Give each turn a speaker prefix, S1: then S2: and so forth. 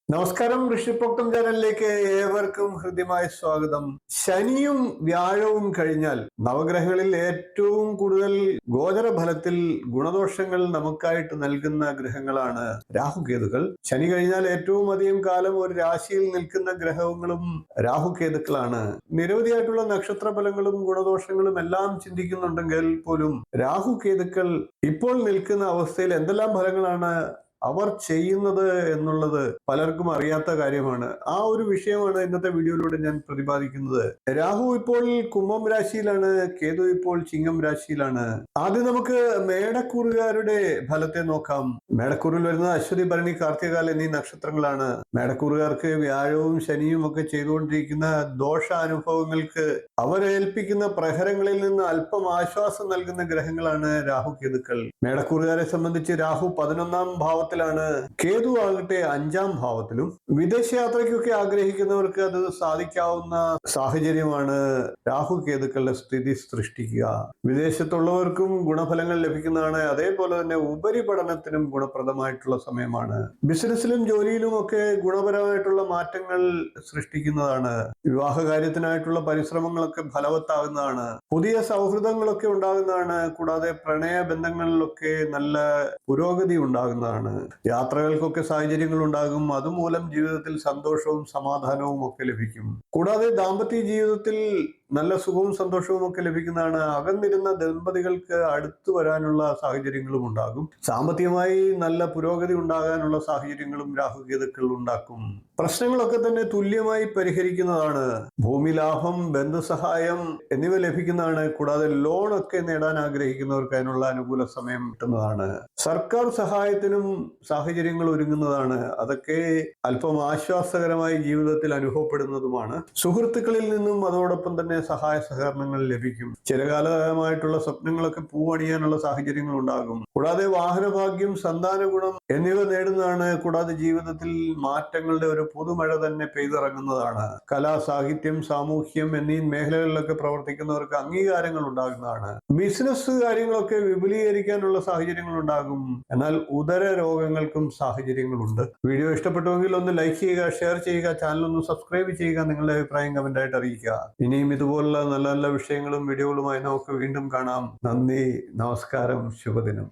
S1: നമസ്കാരം, ഋഷിപ്രോക്തം ചാനലിലേക്ക് ഏവർക്കും ഹൃദ്യമായ സ്വാഗതം. ശനിയും വ്യാഴവും കഴിഞ്ഞാൽ നവഗ്രഹങ്ങളിൽ ഏറ്റവും കൂടുതൽ ഗോചരഫലത്തിൽ ഗുണദോഷങ്ങൾ നമുക്കായിട്ട് നൽകുന്ന ഗ്രഹങ്ങളാണ് രാഹുകേതുക്കൾ. ശനി കഴിഞ്ഞാൽ ഏറ്റവും അധികം കാലം ഒരു രാശിയിൽ നിൽക്കുന്ന ഗ്രഹങ്ങളും രാഹുകേതുക്കളാണ്. നിരവധിയായിട്ടുള്ള നക്ഷത്ര ഫലങ്ങളും ഗുണദോഷങ്ങളും എല്ലാം ചിന്തിക്കുന്നുണ്ടെങ്കിൽ പോലും രാഹുകേതുക്കൾ ഇപ്പോൾ നിൽക്കുന്ന അവസ്ഥയിൽ എന്തെല്ലാം ഫലങ്ങളാണ് അവർ ചെയ്യുന്നത് എന്നുള്ളത് പലർക്കും അറിയാത്ത കാര്യമാണ്. ആ ഒരു വിഷയമാണ് ഇന്നത്തെ വീഡിയോയിലൂടെ ഞാൻ പ്രതിപാദിക്കുന്നത്. രാഹു ഇപ്പോൾ കുംഭം രാശിയിലാണ്, കേതു ഇപ്പോൾ ചിങ്ങം രാശിയിലാണ്. ആദ്യം നമുക്ക് മേടക്കൂറുകാരുടെ ഫലത്തെ നോക്കാം. മേടക്കൂറിൽ വരുന്ന അശ്വതി, ഭരണി, കാർത്തികകാൽ എന്നീ നക്ഷത്രങ്ങളാണ്. മേടക്കൂറുകാർക്ക് വ്യാഴവും ശനിയും ഒക്കെ ചെയ്തുകൊണ്ടിരിക്കുന്ന ദോഷാനുഭവങ്ങൾക്ക് അവരേൽപ്പിക്കുന്ന പ്രഹരങ്ങളിൽ നിന്ന് അല്പം ആശ്വാസം നൽകുന്ന ഗ്രഹങ്ങളാണ് രാഹുകേതുക്കൾ. മേടക്കൂറുകാരെ സംബന്ധിച്ച് രാഹു 11ാം ഭാവത്തിലാണ്, കേതു ആകട്ടെ 5ാം ഭാവത്തിലും. വിദേശയാത്രയ്ക്കൊക്കെ ആഗ്രഹിക്കുന്നവർക്ക് അത് സാധിക്കാവുന്ന സാഹചര്യമാണ് രാഹുകേതുക്കളുടെ സ്ഥിതി സൃഷ്ടിക്കുക. വിദേശത്തുള്ളവർക്കും ഗുണഫലങ്ങൾ ലഭിക്കുന്നതാണ്. അതേപോലെ തന്നെ ഉപരിപഠനത്തിനും ഗുണപ്രദമായിട്ടുള്ള സമയമാണ്. ബിസിനസ്സിലും ജോലിയിലും ഒക്കെ ഗുണപരമായിട്ടുള്ള മാറ്റങ്ങൾ സൃഷ്ടിക്കുന്നതാണ്. വിവാഹ കാര്യത്തിനായിട്ടുള്ള പരിശ്രമങ്ങളൊക്കെ ഫലവത്താകുന്നതാണ്. പുതിയ സൗഹൃദങ്ങളൊക്കെ ഉണ്ടാകുന്നതാണ്. കൂടാതെ പ്രണയ ബന്ധങ്ങളിലൊക്കെ നല്ല പുരോഗതി ഉണ്ടാകുന്നതാണ്. യാത്രകൾക്കൊക്കെ സാഹചര്യങ്ങൾ ഉണ്ടാകും. അതുമൂലം ജീവിതത്തിൽ സന്തോഷവും സമാധാനവും ഒക്കെ ലഭിക്കും. കൂടാതെ ദാമ്പത്യ ജീവിതത്തിൽ നല്ല സുഖവും സന്തോഷവും ഒക്കെ ലഭിക്കുന്നതാണ്. അകന്നിരുന്ന ദമ്പതികൾക്ക് അടുത്തു വരാനുള്ള സാഹചര്യങ്ങളും ഉണ്ടാകും. സാമ്പത്തികമായി നല്ല പുരോഗതി ഉണ്ടാകാനുള്ള സാഹചര്യങ്ങളും രാഹുകേതുക്കൾ ഉണ്ടാക്കും. പ്രശ്നങ്ങളൊക്കെ തന്നെ തുല്യമായി പരിഹരിക്കുന്നതാണ്. ഭൂമി ലാഭം, ബന്ധുസഹായം എന്നിവ ലഭിക്കുന്നതാണ്. കൂടാതെ ലോണൊക്കെ നേടാൻ ആഗ്രഹിക്കുന്നവർക്ക് അതിനുള്ള അനുകൂല സമയം കിട്ടുന്നതാണ്. സർക്കാർ സഹായത്തിനും സാഹചര്യങ്ങൾ ഒരുങ്ങുന്നതാണ്. അതൊക്കെ അല്പം ആശ്വാസകരമായി ജീവിതത്തിൽ അനുഭവപ്പെടുന്നതുമാണ്. സുഹൃത്തുക്കളിൽ നിന്നും അതോടൊപ്പം തന്നെ സഹായ സഹകരണങ്ങൾ ലഭിക്കും. ചിരകാലമായിട്ടുള്ള സ്വപ്നങ്ങളൊക്കെ പൂവണിയാനുള്ള സാഹചര്യങ്ങൾ ഉണ്ടാകും. കൂടാതെ വാഹനഭാഗ്യം, സന്താന ഗുണം എന്നിവ നേടുന്നതാണ്. കൂടാതെ ജീവിതത്തിൽ മാറ്റങ്ങളുടെ ഒരു പുതുമഴ തന്നെ പെയ്തിറങ്ങുന്നതാണ്. കലാ, സാഹിത്യം, സാമൂഹ്യം എന്നീ മേഖലകളിലൊക്കെ പ്രവർത്തിക്കുന്നവർക്ക് അംഗീകാരങ്ങൾ ഉണ്ടാകുന്നതാണ്. ബിസിനസ് കാര്യങ്ങളൊക്കെ വിപുലീകരിക്കാനുള്ള സാഹചര്യങ്ങൾ ഉണ്ടാകും. എന്നാൽ ഉദര രോഗങ്ങൾക്കും സാഹചര്യങ്ങളുണ്ട്. വീഡിയോ ഇഷ്ടപ്പെട്ടുവെങ്കിൽ ഒന്ന് ലൈക്ക് ചെയ്യുക, ഷെയർ ചെയ്യുക, ചാനൽ ഒന്ന് സബ്സ്ക്രൈബ് ചെയ്യുക, നിങ്ങളുടെ അഭിപ്രായം കമന്റ് ആയിട്ട് അറിയിക്കുക. ഇനിയും ഇതുപോലുള്ള നല്ല നല്ല വിഷയങ്ങളും വീഡിയോകളുമായി നമുക്ക് വീണ്ടും കാണാം. നന്ദി, നമസ്കാരം, ശുഭദിനം.